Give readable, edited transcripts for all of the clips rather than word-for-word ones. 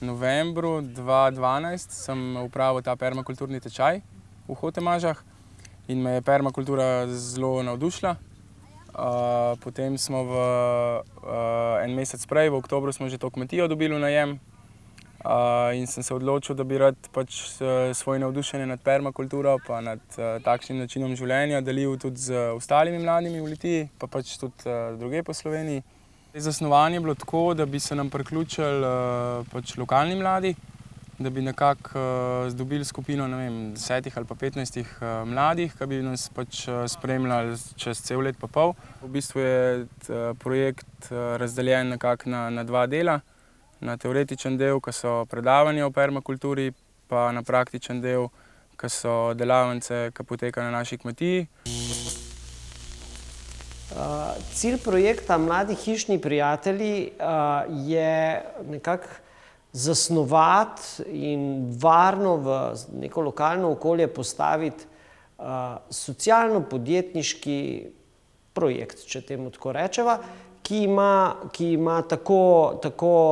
V novembru 2012 sem opravil ta permakulturni tečaj v Hotemažah in me je permakultura zelo navdušila. Potem smo en mesec prej, v oktobru, smo že to kmetijo dobili v najem in sem se odločil, da bi rad pač svoje navdušenje nad permakulturo pa nad takšnim načinom življenja delil tudi z ostalimi mladimi v Litiji, pa pač tudi drugje po Sloveniji. Zasnovanje je bilo tako, da bi se nam priključili pač lokalni mladi, da bi nekako dobili skupino, ne vem, 10 ali pa 15 mladih, ki bi nas pač spremljali čez cel let pa pol. V bistvu je projekt razdeljen nekako na dva dela. Na teoretičen del, ki so predavanja o permakulturi, pa na praktičen del, ki so delavnice, ki potekajo na naši kmetiji. Cilj projekta Mladi hišni prijatelji je nekako zasnovati in varno v neko lokalno okolje postaviti socialno-podjetniški projekt, če temu tako rečeva, ki ima tako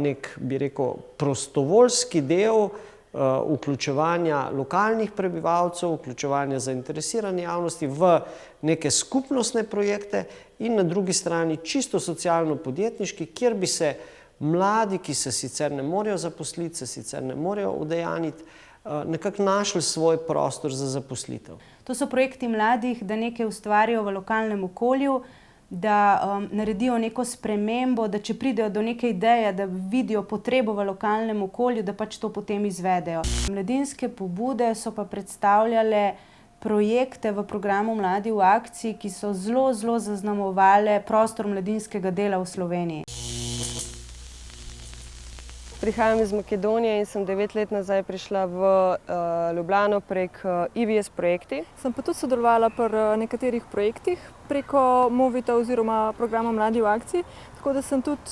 nek, bi rekel, prostovoljski del vključevanja lokalnih prebivalcev, vključevanja zainteresirane javnosti v neke skupnostne projekte in na drugi strani čisto socialno-podjetniški, kjer bi se mladi, ki se sicer ne morejo zaposliti, se sicer ne morejo udejanjiti, nekako našli svoj prostor za zaposlitev. To so projekti mladih, da nekaj ustvarijo v lokalnem okolju, da naredijo neko spremembo, da če pridejo do neke ideje, da vidijo potrebo v lokalnem okolju, da pač to potem izvedejo. Mladinske pobude so pa predstavljale projekte v programu Mladi v akciji, ki so zelo zaznamovale prostor mladinskega dela v Sloveniji. Prihajam iz Makedonije in sem 9 let nazaj prišla v Ljubljano prek IVS projekti. Sem pa tudi sodelovala pri nekaterih projektih preko Movita oziroma programa Mladi v akciji, tako da sem tudi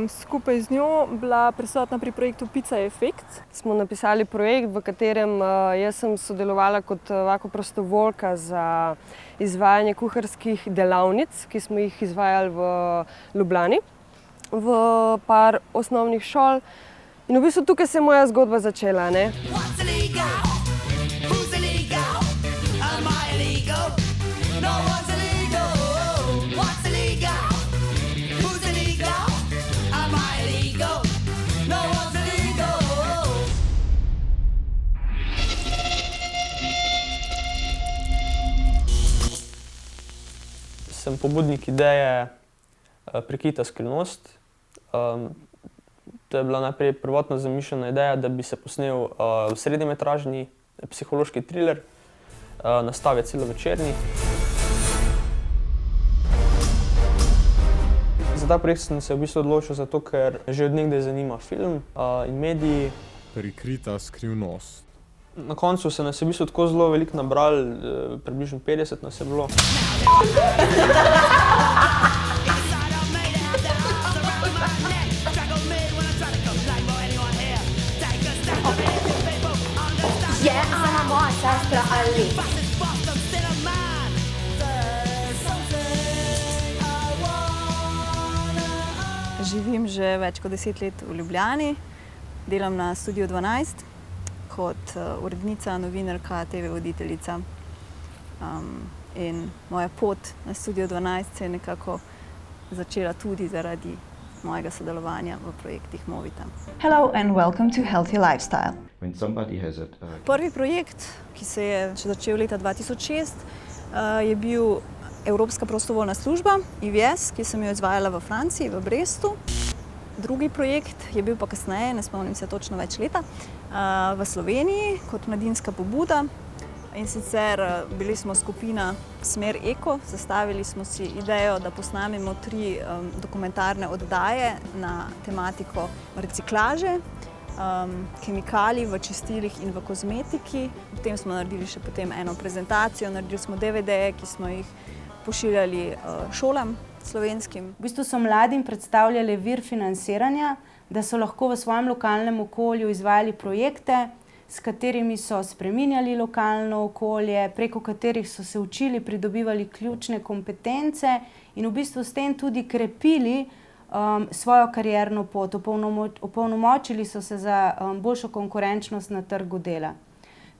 skupaj z njo bila prisotna pri projektu Pizza Effect. Smo napisali projekt, v katerem jaz sem sodelovala kot ovako prostovoljka za izvajanje kuharskih delavnic, ki smo jih izvajali v Ljubljani, v par osnovnih šol. In v bistvu tukaj se je moja zgodba začela, ne? Sem pobudnik ideje Prekita skrivnost. To je bila najprej prvotno zamišljena ideja, da bi se posnel srednjemetražni psihološki triler, nastal je celovečerni. Za ta projekt sem se v bistvu odločil zato, ker že od nekdaj zanima film in mediji. Prikrita skrivnost. Na koncu se nas je v bistvu tako zelo veliko nabrali, približno 50 nas je bilo. Je Ana moja sestra ali? Živim že več kot 10 let v Ljubljani, delam na Studiu 12 kot urednica, novinarka, TV voditeljica. In moja pot na Studiu 12 se je nekako začela tudi zaradi mojega sodelovanja v projektih Movita. Hello and welcome to Healthy Lifestyle. Prvi projekt, ki se je začel leta 2006, je bil Evropska prostovoljna služba, IVS, ki sem jo izvajala v Franciji, v Brestu. Drugi projekt je bil pa kasneje, ne spomnim se točno več leta, v Sloveniji kot mladinska pobuda. In sicer bili smo skupina Smer Eko, zastavili smo si idejo, da posnamemo 3 dokumentarne oddaje na tematiko reciklaže, kemikalij v čistilih in v kozmetiki. Potem smo naredili še potem eno prezentacijo, naredili smo DVD-je, ki smo jih pošiljali šolam slovenskim. V bistvu so mladim predstavljali vir financiranja, da so lahko v svojem lokalnem okolju izvajali projekte, s katerimi so spreminjali lokalno okolje, preko katerih so se učili, pridobivali ključne kompetence in v bistvu s tem tudi krepili svojo karierno pot, opolnomočili so se za boljšo konkurenčnost na trgu dela.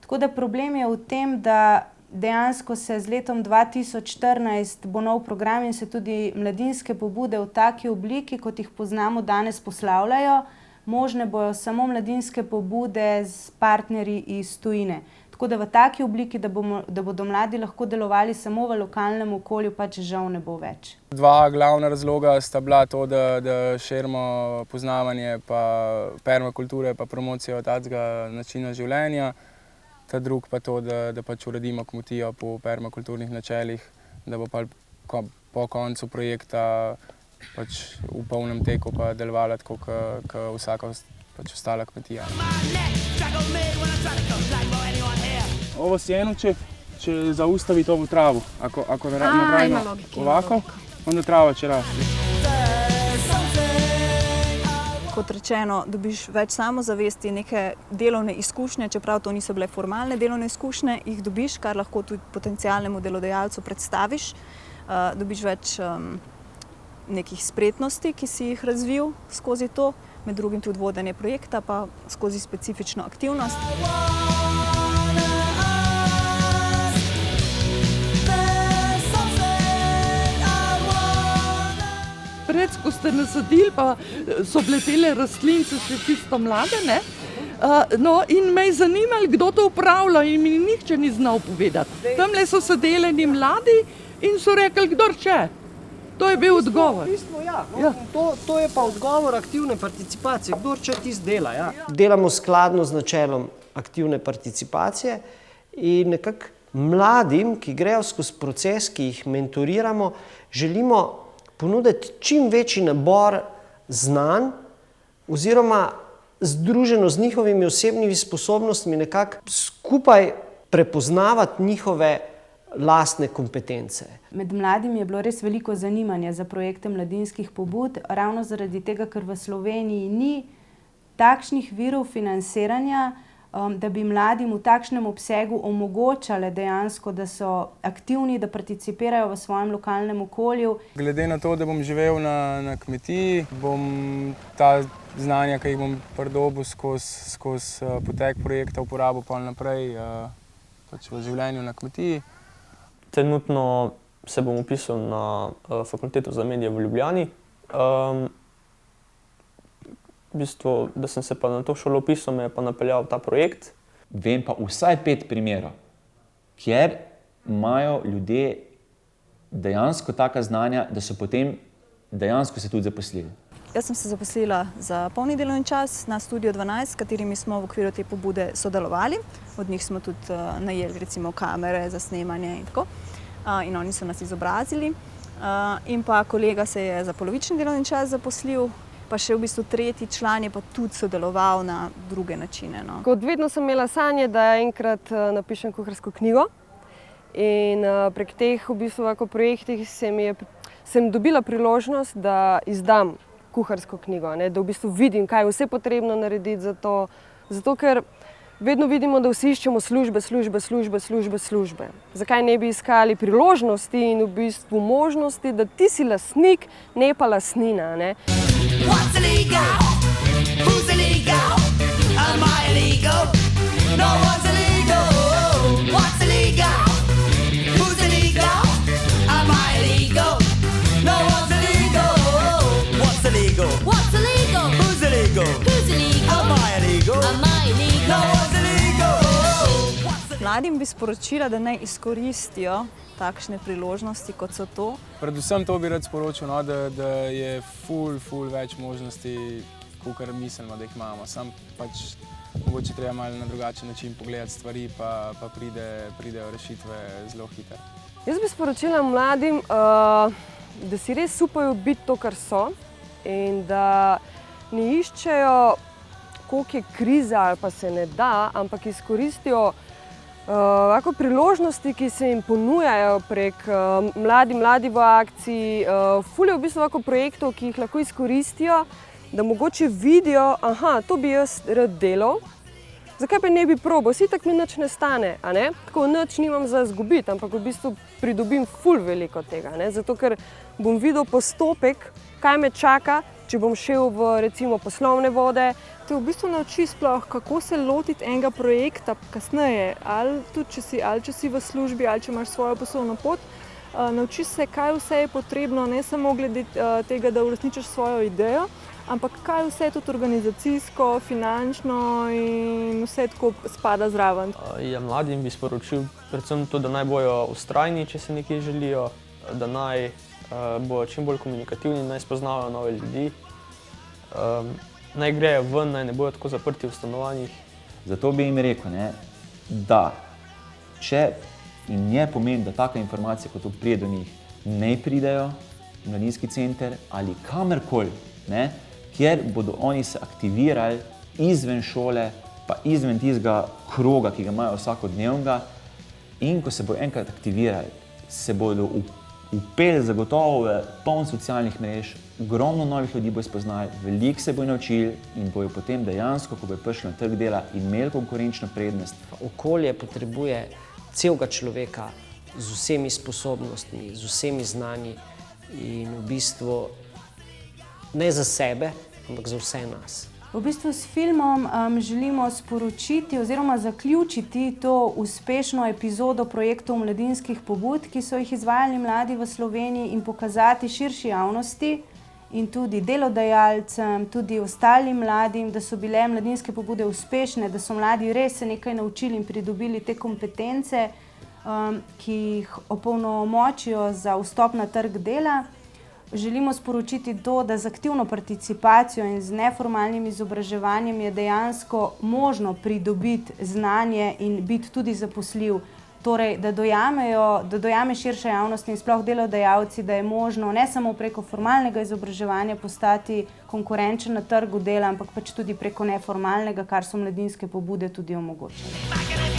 Tako da problem je v tem, da dejansko se z letom 2014 bo nov program in se tudi mladinske pobude v taki obliki, kot jih poznamo danes, poslavljajo. Možne bojo samo mladinske pobude z partnerji iz tujine. Tako da v taki obliki, da bodo mladi lahko delovali samo v lokalnem okolju, pač žal ne bo več. 2 glavna razloga sta bila to, da širimo poznavanje pa permakulture pa promocijo takega načina življenja. Ta drug pa to, da pač uredimo kmetijo po permakulturnih načelih, da bo pa po koncu projekta pač v polnem teku pa delovala tako, kot vsaka pač ostala kmetija. Ovo sjeno, če zaustavi to v travu, ako napravimo ovako, onda trava će rasti. Kot rečeno, dobiš več samozavesti, neke delovne izkušnje, čeprav to niso bile formalne delovne izkušnje, jih dobiš, kar lahko tudi potencialnemu delodajalcu predstaviš. Dobiš več nekih spretnosti, ki si jih razvil skozi to, med drugim tudi vodenje projekta, pa skozi specifično aktivnost. Pred, ko ste nasadili, pa so bletele rastlince še čisto mlade, ne? No, in me je zanimalo, kdo to upravlja in mi nihče ni znal povedati. Tamle so sedeli eni mladi in so rekli, kdor če. To je bil odgovor. V bistvu, ja. To je pa odgovor aktivne participacije. Kdor če tisto dela, ja. Delamo skladno z načelom aktivne participacije in nekako mladim, ki grejo skozi proces, ki jih mentoriramo, želimo ponuditi čim večji nabor znanj oziroma združeno z njihovimi osebnimi sposobnostmi nekako skupaj prepoznavati njihove lastne kompetence. Med mladimi je bilo res veliko zanimanja za projekte mladinskih pobud, ravno zaradi tega, ker v Sloveniji ni takšnih virov financiranja, da bi mladim v takšnem obsegu omogočale dejansko, da so aktivni, da participirajo v svojem lokalnem okolju. Glede na to, da bom živel na kmetiji, bom ta znanja, ki jih bom pridobil skozi potek projekta, uporabil pa naprej pač v življenju na kmetiji. Trenutno se bom vpisal na fakulteto za medije v Ljubljani. V bistvu, da sem se pa na to šolo vpisal, me je pa napeljal ta projekt. Vem pa vsaj 5 primerov, kjer imajo ljudje dejansko taka znanja, da so potem dejansko se tudi zaposlili. Jaz sem se zaposlila za polni delovni čas na Studio 12, s katerimi smo v okviru te pobude sodelovali. Od njih smo tudi najeli recimo kamere za snemanje in tako. In oni so nas izobrazili. In pa kolega se je za polovični delovni čas zaposlil, pa še v bistvu 3. član je pa tudi sodeloval na druge načine. No. Kot vedno sem imela sanje, da enkrat napišem kuharsko knjigo. In prek teh v bistvu projektih sem dobila priložnost, da izdam kuharsko knjigo, ne, da v bistvu vidim, kaj je vse potrebno narediti za to. Zato, ker vedno vidimo, da vsi iščemo službe. Zakaj ne bi iskali priložnosti in v bistvu možnosti, da ti si lastnik, ne pa lastnina, ne. What's illegal? Who's illegal? Am I illegal? No one's illegal. What's illegal? Who's illegal? Am I illegal? No one's illegal. What's illegal? What's illegal? Who's illegal? Who's illegal? Am I illegal? Am I illegal? No one's illegal. Mladim bi sporočila, da naj izkoristijo takšne priložnosti, kot so to. Predvsem to bi rad sporočil, no, da je ful več možnosti, kakor mislimo, da jih imamo. Sam pač mogoče treba malo na drugačen način pogledati stvari, pa pridejo rešitve zelo hitro. Jaz bi sporočila mladim, da si res upajo biti to, kar so, in da ne iščejo, koliko je kriza ali pa se ne da, ampak izkoristijo lahko priložnosti, ki se jim ponujajo prek Mladi v akciji. Ful je v bistvu lahko projektov, ki jih lahko izkoristijo, da mogoče vidijo, aha, to bi jaz rad delal, zakaj pa ne bi probal, vsi tak mi nič ne stane, a ne? Tako nič nimam za izgubiti, ampak v bistvu pridobim ful veliko tega, ne? Zato ker bom videl postopek, kaj me čaka, če bom šel v recimo poslovne vode. Te v bistvu nauči sploh, kako se lotiti enega projekta kasneje, ali če si v službi, ali če imaš svojo poslovno pot. Nauči se, kaj vse je potrebno, ne samo glede tega, da uresničiš svojo idejo, ampak kaj vse je tudi organizacijsko, finančno in vse tako spada zraven. Ja, mladim bi sporočil predvsem to, da naj bojo vztrajni, če se nekaj želijo, da naj bojo čim bolj komunikativni, naj spoznavajo nove ljudi. Naj grejo ven, naj ne bojo tako zaprti v stanovanjih. Zato bi jim rekel, ne, da če jim je pomen, da taka informacija, kot pride do njih, ne pridejo v mladinski center ali kamerkoli, ne, kjer bodo oni se aktivirali izven šole, pa izven tistega kroga, ki ga imajo vsakodnevnega, in ko se bodo enkrat aktivirali, se bodo upeli zagotovo v poln socialnih mrež, ogromno novih ljudi bo spoznali, veliko se bojo naučili in bojo potem dejansko, ko bojo prišli na trg dela, imeli konkurenčno prednost. Okolje potrebuje celega človeka z vsemi sposobnostmi, z vsemi znanji in v bistvu ne za sebe, ampak za vse nas. V bistvu s filmom želimo sporočiti oziroma zaključiti to uspešno epizodo projektov mladinskih pobud, ki so jih izvajali mladi v Sloveniji, in pokazati širši javnosti in tudi delodajalcem, tudi ostalim mladim, da so bile mladinske pobude uspešne, da so mladi res se nekaj naučili in pridobili te kompetence, ki jih opolnomočijo za vstop na trg dela. Želimo sporočiti to, da z aktivno participacijo in z neformalnim izobraževanjem je dejansko možno pridobiti znanje in biti tudi zaposljiv. Torej, da dojame širša javnost in sploh delodajalci, da je možno ne samo preko formalnega izobraževanja postati konkurenčen na trgu dela, ampak pač tudi preko neformalnega, kar so mladinske pobude tudi omogočile.